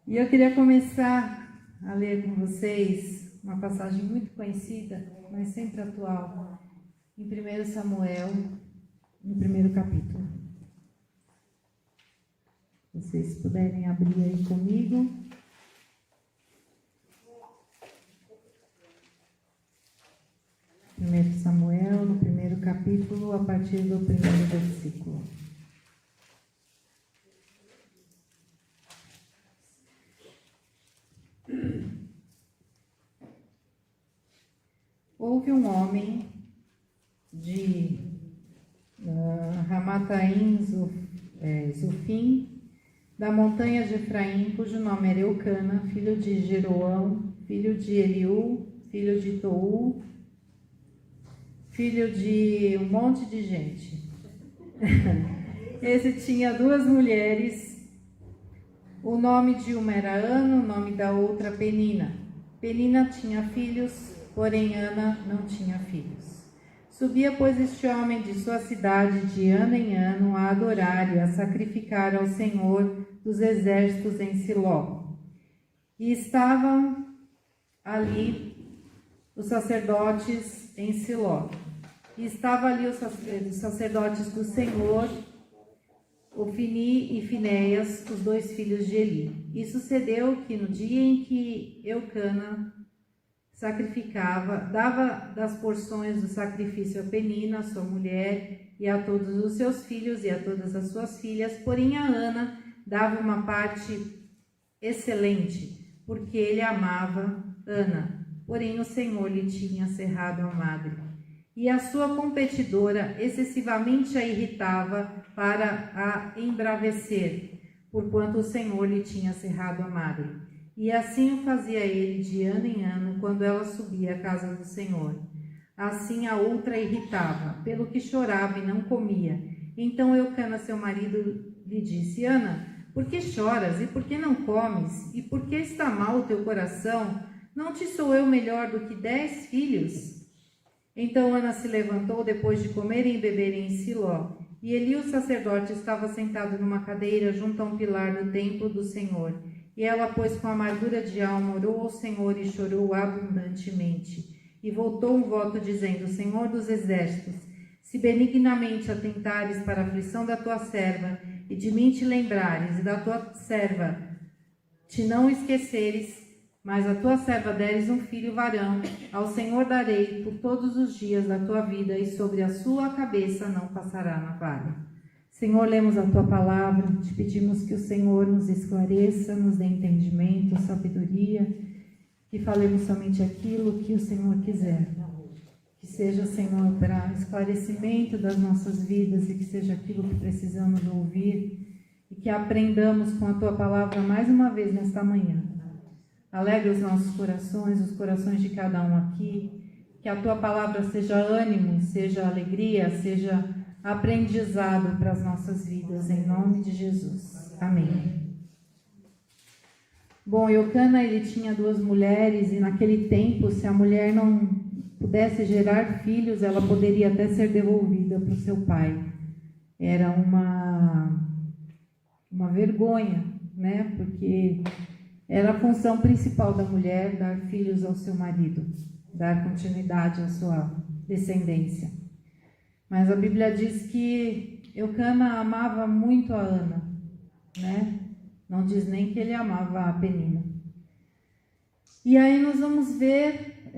E eu queria começar a ler com vocês uma passagem muito conhecida, mas sempre atual, em 1 Samuel, no primeiro capítulo. Se vocês puderem abrir aí comigo. Primeiro Samuel, no primeiro capítulo, a partir do primeiro versículo. Houve um homem de Ramataim Zufim, da montanha de Efraim, cujo nome era Eucana, filho de Jeroão, filho de Eliú, filho de Tou, filho de um monte de gente. Esse tinha duas mulheres, o nome de uma era Ana, o nome da outra Penina. Penina tinha filhos, porém Ana não tinha filhos. Subia, pois, este homem de sua cidade de ano em ano a adorar e a sacrificar ao Senhor dos exércitos em Siló. E estavam ali os sacerdotes em Siló. E estavam ali os sacerdotes do Senhor, Ofni e Finéias, os dois filhos de Eli. E sucedeu que no dia em que Eucana sacrificava, dava das porções do sacrifício a Penina, sua mulher, e a todos os seus filhos e a todas as suas filhas, porém a Ana dava uma parte excelente, porque ele amava Ana, porém o Senhor lhe tinha cerrado a madre. E a sua competidora excessivamente a irritava para a embravecer, porquanto o Senhor lhe tinha cerrado a madre. E assim o fazia ele de ano em ano, quando ela subia à casa do Senhor. Assim a outra irritava, pelo que chorava e não comia. Então Eucana, seu marido, lhe disse: Ana, por que choras? E por que não comes? E por que está mal o teu coração? Não te sou eu melhor do que 10 filhos? Então Ana se levantou depois de comerem e beberem em Siló. E Eli, o sacerdote, estava sentado numa cadeira junto a um pilar do templo do Senhor. E ela, pois, com amargura de alma, orou ao Senhor e chorou abundantemente. E voltou um voto dizendo: Senhor dos exércitos, se benignamente atentares para a aflição da tua serva, e de mim te lembrares, e da tua serva te não esqueceres, mas a tua serva deres um filho varão, ao Senhor darei por todos os dias da tua vida, e sobre a sua cabeça não passará navalha. Senhor, lemos a Tua palavra, te pedimos que o Senhor nos esclareça, nos dê entendimento, sabedoria, que falemos somente aquilo que o Senhor quiser. Que seja, Senhor, para esclarecimento das nossas vidas e que seja aquilo que precisamos ouvir e que aprendamos com a Tua palavra mais uma vez nesta manhã. Alegra os nossos corações, os corações de cada um aqui, que a Tua palavra seja ânimo, seja alegria, seja aprendizado para as nossas vidas, em nome de Jesus. Amém. Bom, Eucana, ele tinha duas mulheres e naquele tempo, se a mulher não pudesse gerar filhos, ela poderia até ser devolvida para o seu pai. Era uma vergonha, né? Porque era a função principal da mulher dar filhos ao seu marido, dar continuidade à sua descendência. Mas a Bíblia diz que Eucana amava muito a Ana, né? Não diz nem que ele amava a Penina. E aí nós vamos ver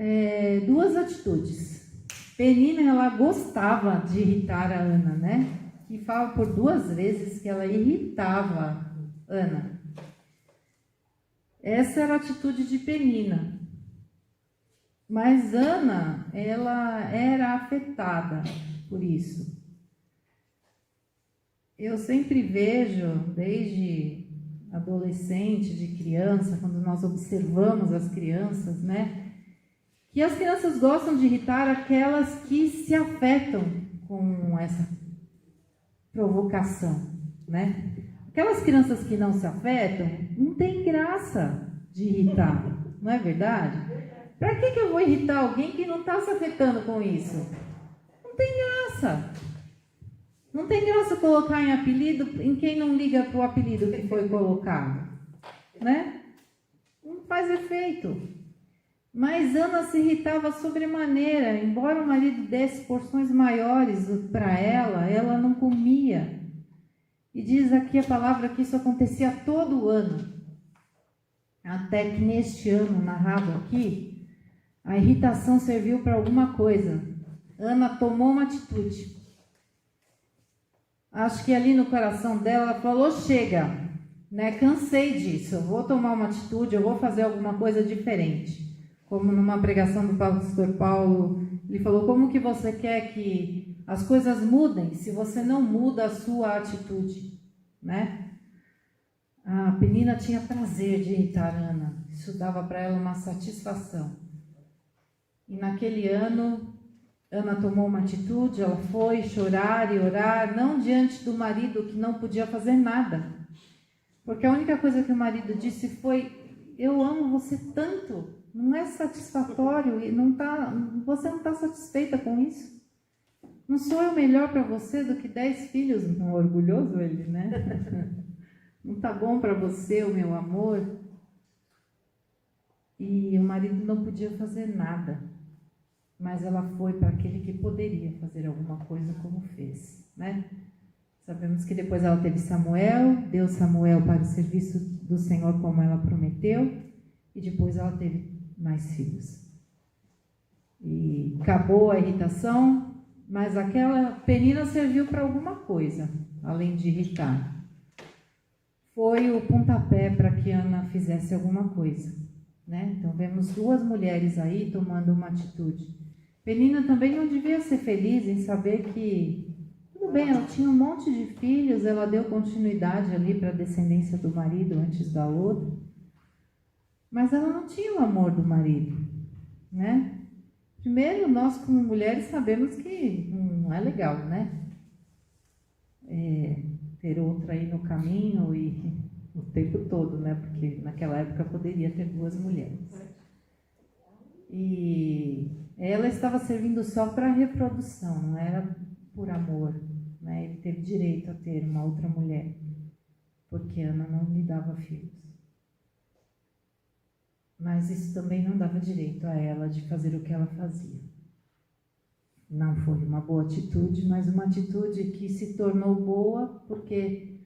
duas atitudes. Penina, ela gostava de irritar a Ana, né? E fala por 2 vezes que ela irritava Ana. Essa era a atitude de Penina. Mas Ana, ela era afetada por isso. Eu sempre vejo, desde adolescente, de criança, quando nós observamos as crianças, né, que as crianças gostam de irritar aquelas que se afetam com essa provocação, né? Aquelas crianças que não se afetam, não tem graça de irritar, não é verdade? Para que eu vou irritar alguém que não está se afetando com isso? Não tem graça. Não tem graça colocar em apelido em quem não liga para o apelido que foi colocado. né? Não faz efeito. Mas Ana se irritava sobremaneira, embora o marido desse porções maiores para ela, ela não comia. E diz aqui a palavra que isso acontecia todo ano. Até que neste ano, narrado aqui, a irritação serviu para alguma coisa. Ana tomou uma atitude. Acho que ali no coração dela, ela falou, chega, né? Cansei disso, eu vou tomar uma atitude, eu vou fazer alguma coisa diferente. Como numa pregação do pastor Paulo, ele falou, como que você quer que as coisas mudem se você não muda a sua atitude, né? A Penina tinha prazer de irritar Ana, isso dava para ela uma satisfação. E naquele ano, Ana tomou uma atitude, ela foi chorar e orar, não diante do marido que não podia fazer nada. Porque a única coisa que o marido disse foi, eu amo você tanto, não é satisfatório, e você não está satisfeita com isso? Não sou eu melhor para você do que 10 filhos? Não, orgulhoso ele, né? Não está bom para você o meu amor? E o marido não podia fazer nada, mas ela foi para aquele que poderia fazer alguma coisa como fez, né? Sabemos que depois ela teve Samuel, deu Samuel para o serviço do Senhor como ela prometeu, e depois ela teve mais filhos. E acabou a irritação, mas aquela Penina serviu para alguma coisa, além de irritar. Foi o pontapé para que Ana fizesse alguma coisa, né? Então vemos duas mulheres aí tomando uma atitude. Penina também não devia ser feliz em saber que, tudo bem, ela tinha um monte de filhos, ela deu continuidade ali para a descendência do marido antes da outra, mas ela não tinha o amor do marido, né? Primeiro, nós como mulheres sabemos que não é legal, né? Ter outra aí no caminho e o tempo todo, né? Porque naquela época poderia ter duas mulheres. E ela estava servindo só para a reprodução, não era por amor, né? Ele teve direito a ter uma outra mulher, porque Ana não lhe dava filhos. Mas isso também não dava direito a ela de fazer o que ela fazia. Não foi uma boa atitude, mas uma atitude que se tornou boa porque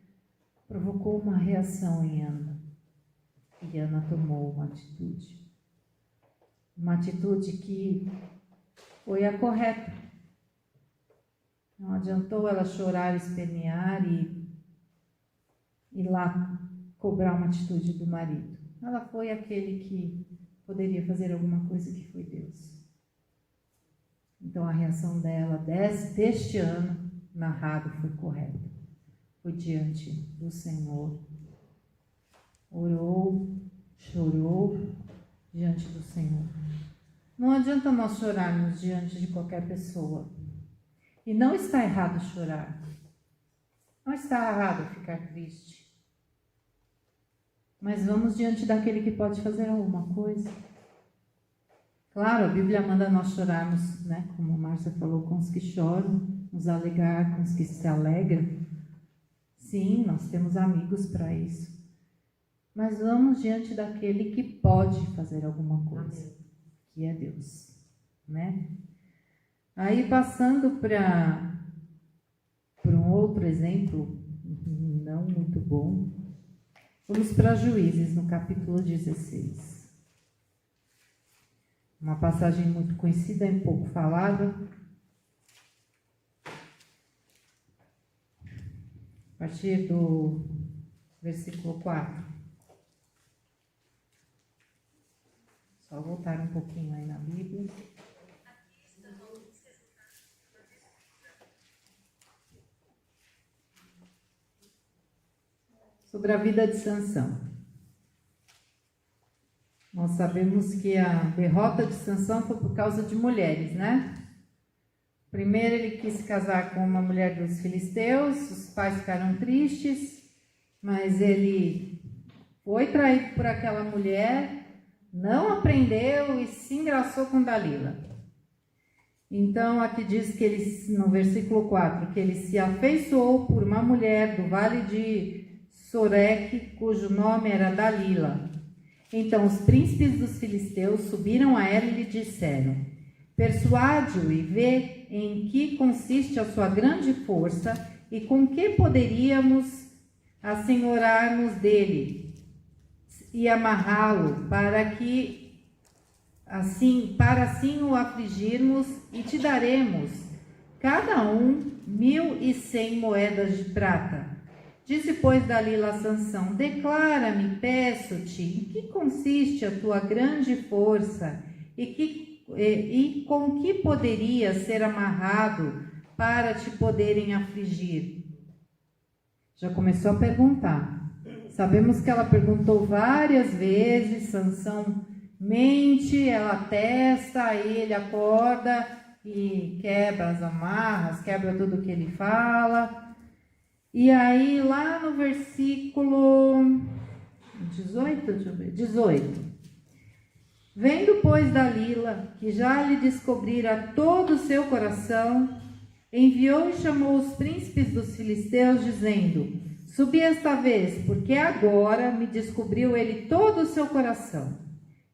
provocou uma reação em Ana. E Ana tomou uma atitude. Uma atitude que foi a correta. Não adiantou ela chorar, espernear e ir lá cobrar uma atitude do marido. Ela foi aquele que poderia fazer alguma coisa, que foi Deus. Então a reação dela deste ano narrado foi correta. Foi diante do Senhor. Orou, chorou diante do Senhor. Não adianta nós chorarmos diante de qualquer pessoa. E não está errado chorar. Não está errado ficar triste. Mas vamos diante daquele que pode fazer alguma coisa. Claro, a Bíblia manda nós chorarmos, né? Como a Márcia falou, com os que choram, nos alegrar com os que se alegram. Sim, nós temos amigos para isso. Mas vamos diante daquele que pode fazer alguma coisa, que é Deus, né? Aí passando para um outro exemplo, não muito bom, vamos para Juízes, no capítulo 16. Uma passagem muito conhecida e pouco falada. A partir do versículo 4. Só voltar um pouquinho aí na Bíblia. Sobre a vida de Sansão. Nós sabemos que a derrota de Sansão foi por causa de mulheres, né? Primeiro ele quis se casar com uma mulher dos filisteus, os pais ficaram tristes, mas ele foi traído por aquela mulher, não aprendeu e se engraçou com Dalila. Então aqui diz que ele, no versículo 4, que ele se afeiçoou por uma mulher do vale de Soreque, cujo nome era Dalila. Então os príncipes dos filisteus subiram a ela e lhe disseram: persuade-o e vê em que consiste a sua grande força e com que poderíamos assenhorar-nos dele e amarrá-lo para assim o afligirmos, e te daremos cada um 1.100 moedas de prata. Disse, pois, Dalila a Sansão: declara-me, peço-te, em que consiste a tua grande força e com que poderia ser amarrado para te poderem afligir? Já começou a perguntar. Sabemos que ela perguntou várias vezes. Sansão mente, ela testa, aí ele acorda e quebra as amarras, quebra tudo que ele fala. E aí, lá no versículo 18. Vendo, pois, Dalila, que já lhe descobrira todo o seu coração, enviou e chamou os príncipes dos filisteus, dizendo: subi esta vez, porque agora me descobriu ele todo o seu coração.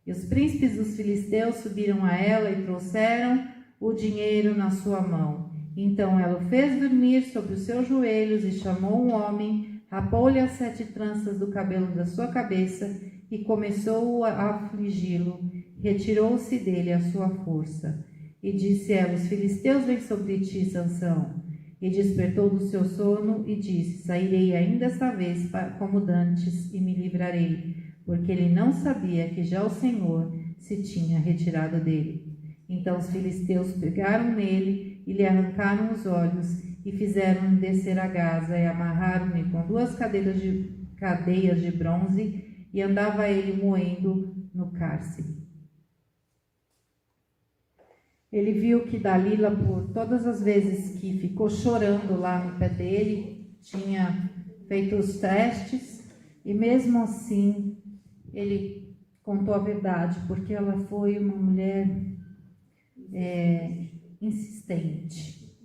E os príncipes dos filisteus subiram a ela e trouxeram o dinheiro na sua mão. Então ela o fez dormir sobre os seus joelhos e chamou um homem, rapou-lhe as 7 tranças do cabelo da sua cabeça e começou a afligi-lo. Retirou-se dele a sua força. E disse ela: os filisteus vêm sobre ti, Sansão. E despertou do seu sono e disse: sairei ainda esta vez como dantes e me livrarei, porque ele não sabia que já o Senhor se tinha retirado dele. Então os filisteus pegaram nele e lhe arrancaram os olhos e fizeram-lhe descer a Gaza e amarraram-lhe com 2 cadeias de bronze e andava ele moendo no cárcere. Ele viu que Dalila, por todas as vezes que ficou chorando lá no pé dele, tinha feito os testes e mesmo assim ele contou a verdade, porque ela foi uma mulher insistente.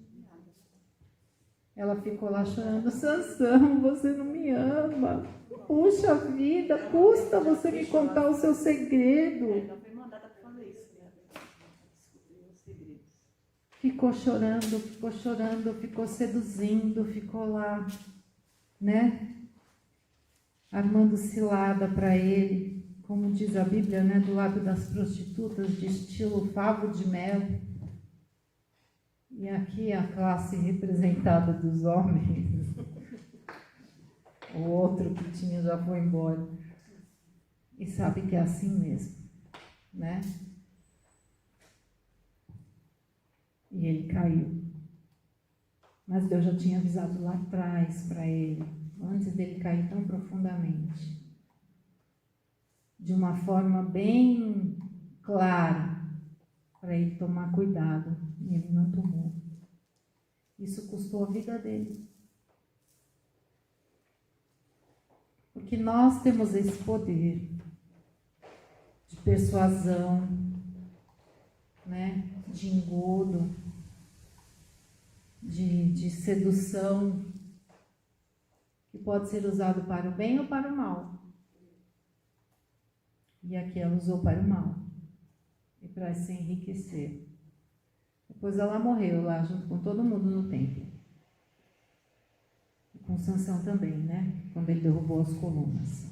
Ela ficou lá chorando: Sansão, você não me ama. Puxa vida, custa você me contar o seu segredo. Ela foi mandada para fazer isso, né? Descobrir os segredos. Ficou chorando, ficou seduzindo, ficou lá, né? Armando cilada para ele, como diz a Bíblia, né? Do lado das prostitutas, de estilo favo de mel. E aqui a classe representada dos homens. O outro que tinha já foi embora. E sabe que é assim mesmo, né? E ele caiu. Mas Deus já tinha avisado lá atrás para ele, antes dele cair tão profundamente. De uma forma bem clara, para ele tomar cuidado. E ele não tomou. Isso custou a vida dele. Porque nós temos esse poder de persuasão, né? De engodo, de sedução, que pode ser usado para o bem ou para o mal. E aqui ela usou para o mal, e para se enriquecer. Depois ela morreu lá junto com todo mundo no templo. E com Sansão também, né? Quando ele derrubou as colunas.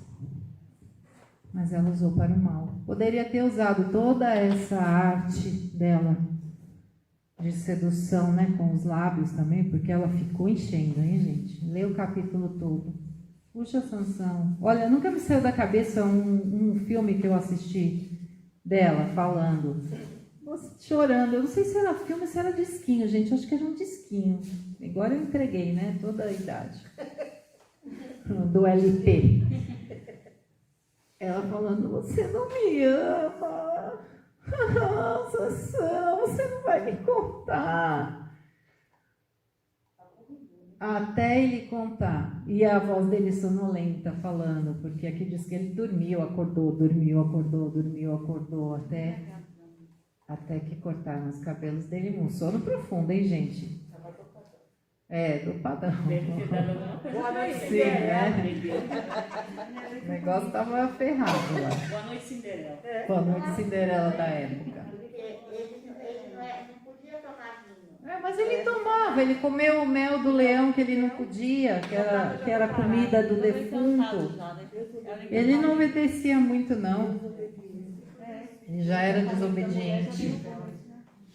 Mas ela usou para o mal. Poderia ter usado toda essa arte dela de sedução, né? Com os lábios também, porque ela ficou enchendo, hein, gente? Lê o capítulo todo. Puxa, Sansão. Olha, nunca me saiu da cabeça um filme que eu assisti dela falando, chorando. Eu não sei se era filme ou se era disquinho, gente. Eu acho que era um disquinho. Agora eu entreguei, né? Toda a idade. Do LP. Ela falando: você não me ama. Sansão, você não vai me contar. Até ele contar. E a voz dele sonolenta falando, porque aqui diz que ele dormiu, acordou, até que cortaram os cabelos dele. Um sono profundo, hein, gente? Do padrão. Boa noite, Sim, Cinderela. O negócio estava ferrado lá. Boa noite, Cinderela. Boa noite, Cinderela da época. Porque ele não podia tomar vinho. Mas ele tomava, ele comeu o mel do leão que ele não podia, que era comida do defunto. Ele não obedecia muito, não. Ele já era desobediente.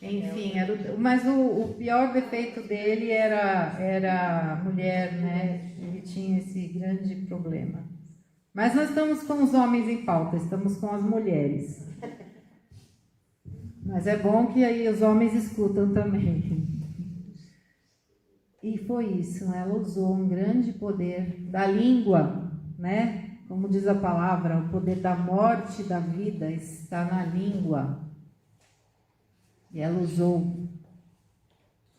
Enfim, mas o pior defeito dele era a mulher, né? Ele tinha esse grande problema. Mas nós estamos com os homens em pauta, estamos com as mulheres. Mas é bom que aí os homens escutam também. E foi isso, ela usou um grande poder da língua, né? Como diz a palavra, o poder da morte e da vida está na língua. E ela usou.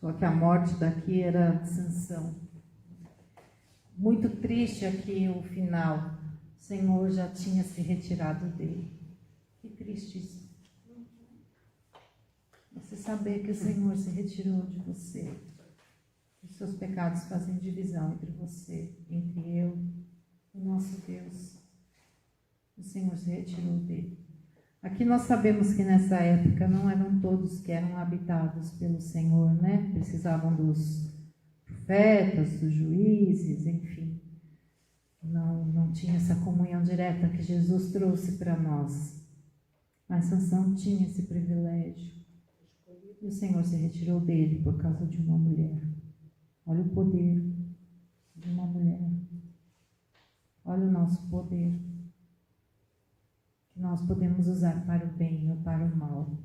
Só que a morte daqui era de Sansão. Muito triste aqui o final. O Senhor já tinha se retirado dele. Que triste isso. Você saber que o Senhor se retirou de você. Os seus pecados fazem divisão entre você, entre eu, o nosso Deus. O Senhor se retirou dele. Aqui nós sabemos que nessa época não eram todos que eram habitados pelo Senhor, né? Precisavam dos profetas, dos juízes, enfim. Não tinha essa comunhão direta que Jesus trouxe para nós. Mas Sansão tinha esse privilégio. E o Senhor se retirou dele por causa de uma mulher. Olha o poder de uma mulher. Olha o nosso poder. Que nós podemos usar para o bem ou para o mal.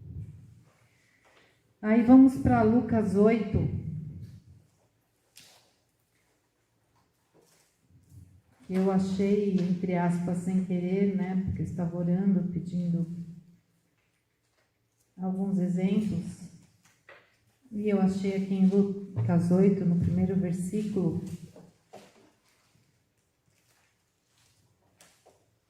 Aí vamos para Lucas 8. Que eu achei, entre aspas, sem querer, né? Porque eu estava orando, pedindo alguns exemplos. E eu achei aqui em Lucas 8, no primeiro versículo.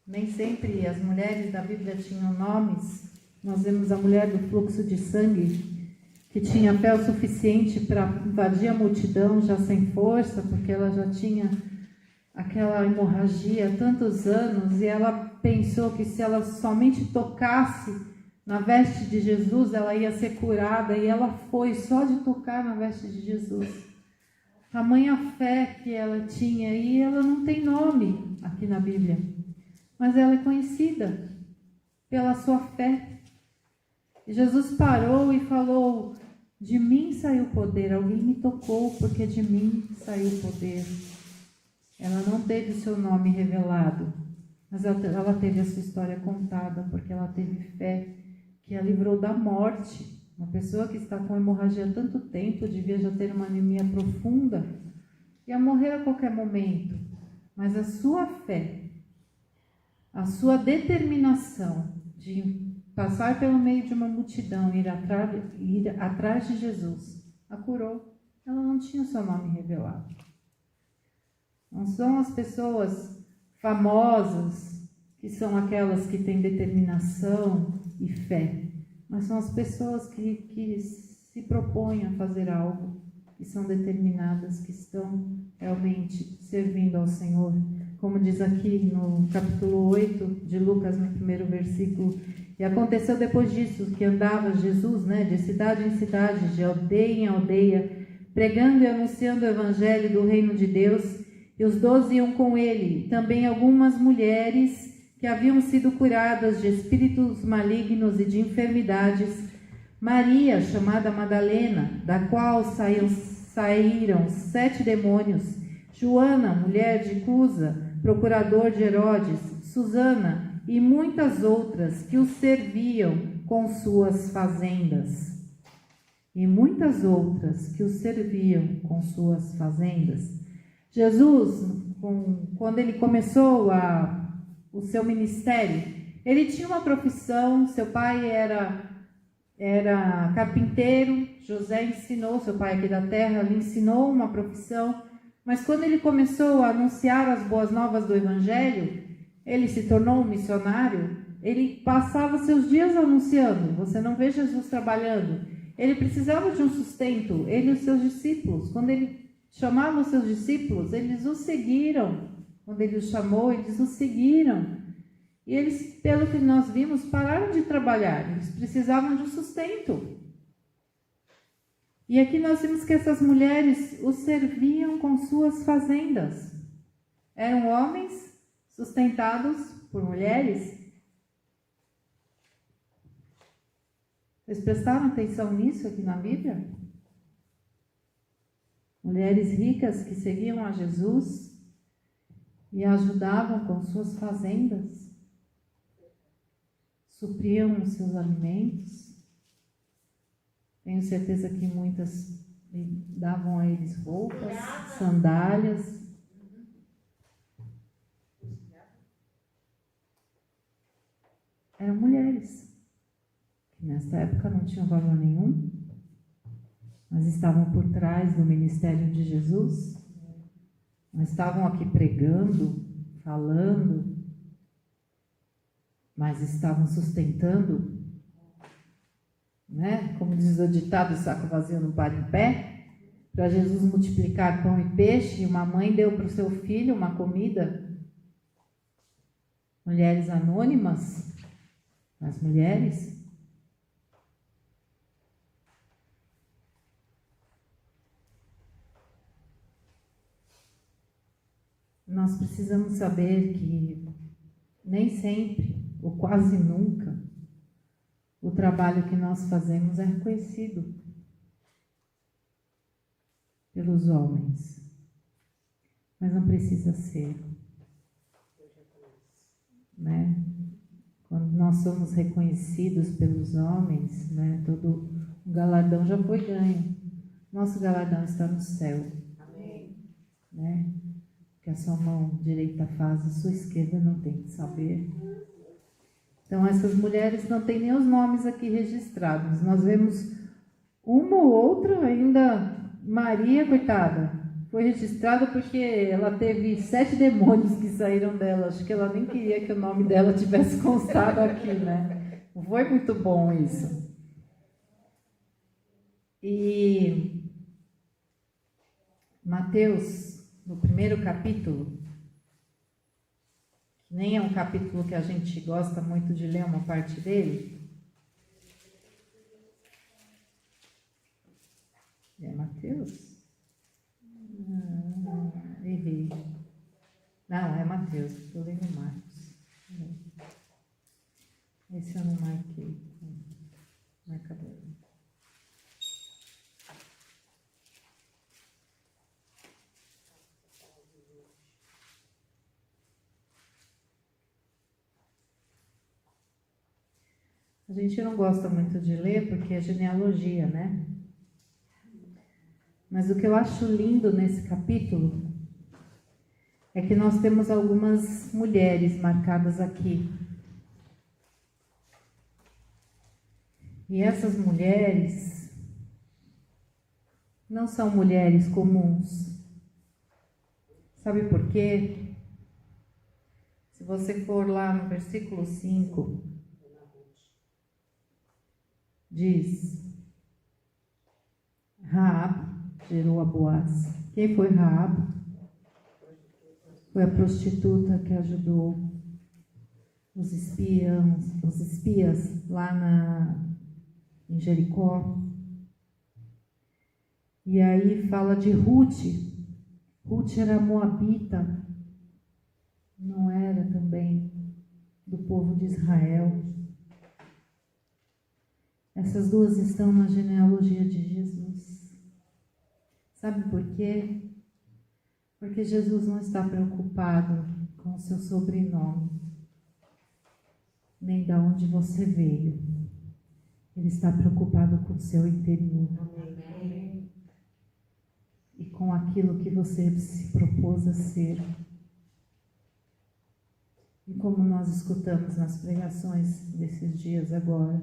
Nem sempre as mulheres da Bíblia tinham nomes. Nós vemos a mulher do fluxo de sangue, que tinha fé o suficiente para invadir a multidão, já sem força, porque ela já tinha aquela hemorragia há tantos anos, e ela pensou que se ela somente tocasse na veste de Jesus, ela ia ser curada, e ela foi só de tocar na veste de Jesus. Tamanha fé que ela tinha, e ela não tem nome aqui na Bíblia, mas ela é conhecida pela sua fé. E Jesus parou e falou: de mim saiu o poder, alguém me tocou porque de mim saiu o poder. Ela não teve o seu nome revelado, mas ela teve a sua história contada, porque ela teve fé que a livrou da morte. Uma pessoa que está com hemorragia há tanto tempo, devia já ter uma anemia profunda, ia morrer a qualquer momento. Mas a sua fé, a sua determinação de passar pelo meio de uma multidão, ir atrás de Jesus, a curou. Ela não tinha o seu nome revelado. Não são as pessoas famosas que são aquelas que têm determinação e fé, mas são as pessoas que se propõem a fazer algo, que são determinadas, que estão realmente servindo ao Senhor. Como diz aqui no capítulo 8 de Lucas, no primeiro versículo: e aconteceu depois disso que andava Jesus, de cidade em cidade, de aldeia em aldeia, pregando e anunciando o evangelho do reino de Deus, e os 12 iam com ele, também algumas mulheres que haviam sido curadas de espíritos malignos e de enfermidades. Maria, chamada Madalena, da qual saíram 7 demônios, Joana, mulher de Cusa, procurador de Herodes, Susana e muitas outras que o serviam com suas fazendas. Jesus, quando ele começou o seu ministério, ele tinha uma profissão. Seu pai era carpinteiro. José ensinou, seu pai aqui da terra, lhe ensinou uma profissão. Mas quando ele começou a anunciar as boas novas do evangelho, ele se tornou um missionário. Ele passava seus dias anunciando. Você não vê Jesus trabalhando. Ele precisava de um sustento, ele e os seus discípulos. Quando ele chamava os seus discípulos, eles o seguiram. Quando ele os chamou, eles o seguiram. E eles, pelo que nós vimos, pararam de trabalhar. Eles precisavam de um sustento. E aqui nós vimos que essas mulheres os serviam com suas fazendas. Eram homens sustentados por mulheres. Vocês prestaram atenção nisso aqui na Bíblia? Mulheres ricas que seguiam a Jesus e ajudavam com suas fazendas, supriam os seus alimentos. Tenho certeza que muitas davam a eles roupas, sandálias. Eram mulheres que nessa época não tinham valor nenhum, mas estavam por trás do ministério de Jesus, mas estavam aqui pregando, falando, mas estavam sustentando, né? Como diz o ditado, o saco vazio não para em pé. Para Jesus multiplicar pão e peixe, uma mãe deu para o seu filho uma comida. Mulheres anônimas, as mulheres. Nós precisamos saber que nem sempre, ou quase nunca, o trabalho que nós fazemos é reconhecido pelos homens. Mas não precisa ser, né? Quando nós somos reconhecidos pelos homens, né, todo o galardão já foi ganho. Nosso galardão está no céu. Amém. Né? Que a sua mão direita faz, a sua esquerda não tem que saber. Então, essas mulheres não têm nem os nomes aqui registrados. Nós vemos uma ou outra, ainda Maria, coitada, foi registrada porque ela teve 7 demônios que saíram dela. Acho que ela nem queria que o nome dela tivesse constado aqui, né? Não foi muito bom isso. E Mateus, no primeiro capítulo, que nem é um capítulo que a gente gosta muito de ler uma parte dele. É Mateus? Errei. Não, é Mateus, estou lendo Marcos. Esse eu não marquei. Marcador. A gente não gosta muito de ler porque é genealogia, né? Mas o que eu acho lindo nesse capítulo é que nós temos algumas mulheres marcadas aqui. E essas mulheres não são mulheres comuns. Sabe por quê? Se você for lá no versículo 5, diz: Raab gerou a Boaz. Quem foi Raab? Foi a prostituta que ajudou os espias lá em Jericó. E aí fala de Ruth. Ruth era moabita, não era também do povo de Israel. Essas duas estão na genealogia de Jesus. Sabe por quê? Porque Jesus não está preocupado com o seu sobrenome, nem de onde você veio. Ele está preocupado com o seu interior. Amém. E com aquilo que você se propôs a ser. E como nós escutamos nas pregações desses dias agora,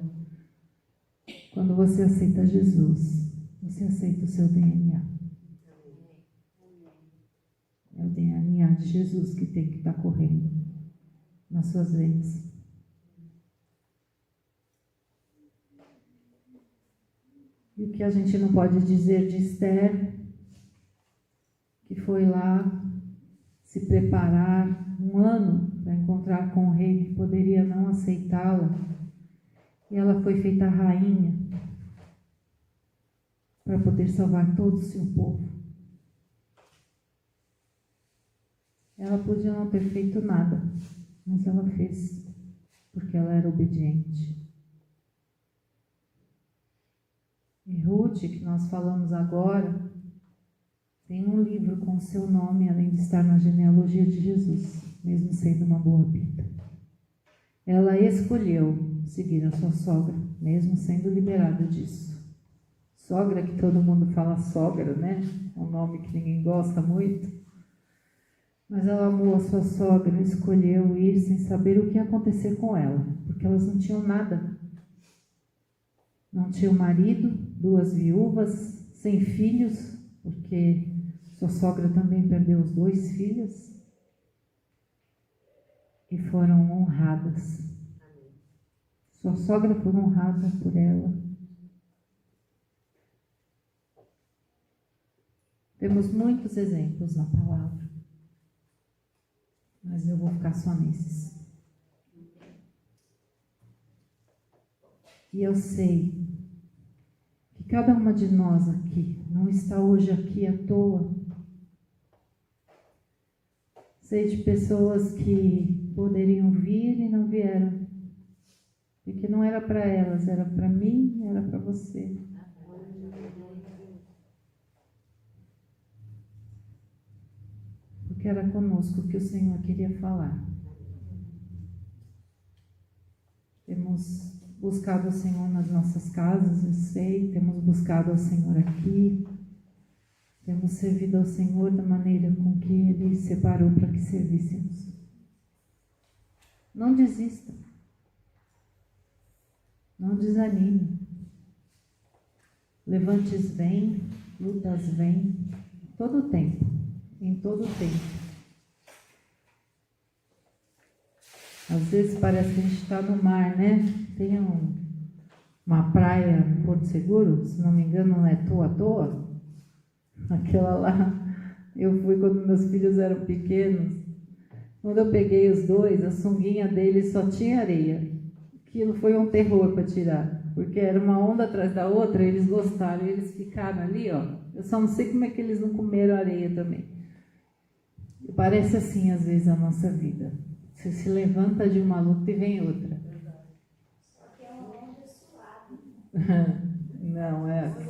quando você aceita Jesus, você aceita o seu DNA. É o DNA de Jesus que tem que estar correndo nas suas veias. E o que a gente não pode dizer de Esther, que foi lá se preparar 1 ano para encontrar com o rei que poderia não aceitá-la. E ela foi feita rainha para poder salvar todo o seu povo. Ela podia não ter feito nada, mas ela fez, porque ela era obediente. E Ruth, que nós falamos agora, tem um livro com o seu nome, além de estar na genealogia de Jesus, mesmo sendo uma moabita. Ela escolheu seguir a sua sogra, mesmo sendo liberada disso. Sogra, que todo mundo fala sogra, né? Um nome que ninguém gosta muito. Mas ela amou a sua sogra e escolheu ir sem saber o que ia acontecer com ela, porque elas não tinham nada. Não tinham marido, 2 viúvas, sem filhos, porque sua sogra também perdeu os 2 filhos. E foram honradas. Sua sogra foi honrada por ela. Temos muitos exemplos na palavra, mas eu vou ficar só nesses. E eu sei que cada uma de nós aqui não está hoje aqui à toa. Sei de pessoas que poderiam vir e não vieram, porque não era para elas, era para mim, era para você. Porque era conosco que o Senhor queria falar. Temos buscado o Senhor nas nossas casas, eu sei, temos buscado o Senhor aqui, temos servido ao Senhor da maneira com que Ele separou para que servíssemos. Não desista, não desanime. Levantes vêm, lutas vêm, todo o tempo, em todo o tempo. Às vezes parece que a gente está no mar, né? Tem uma praia em Porto Seguro, se não me engano, não é à toa. Aquela lá, eu fui quando meus filhos eram pequenos. Quando eu peguei os 2, a sunguinha deles só tinha areia. Aquilo foi um terror para tirar, porque era uma onda atrás da outra, eles gostaram, eles ficaram ali, ó. Eu só não sei como é que eles não comeram areia também. E parece assim, às vezes, a nossa vida. Você se levanta de uma luta e vem outra. Só que é uma onda suave. Não,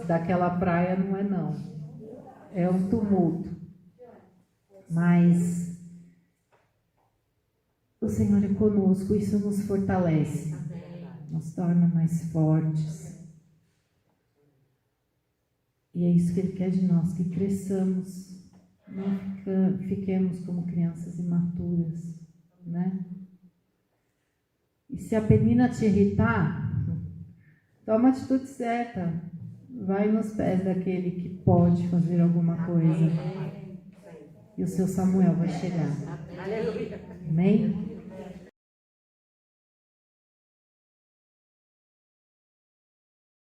daquela praia não é não. É um tumulto. Mas o Senhor é conosco, isso nos fortalece, nos torna mais fortes. E é isso que Ele quer de nós, que cresçamos, não fiquemos como crianças imaturas, né? E se a penina te irritar, toma a atitude certa, vai nos pés daquele que pode fazer alguma coisa, e o seu Samuel vai chegar. Amém?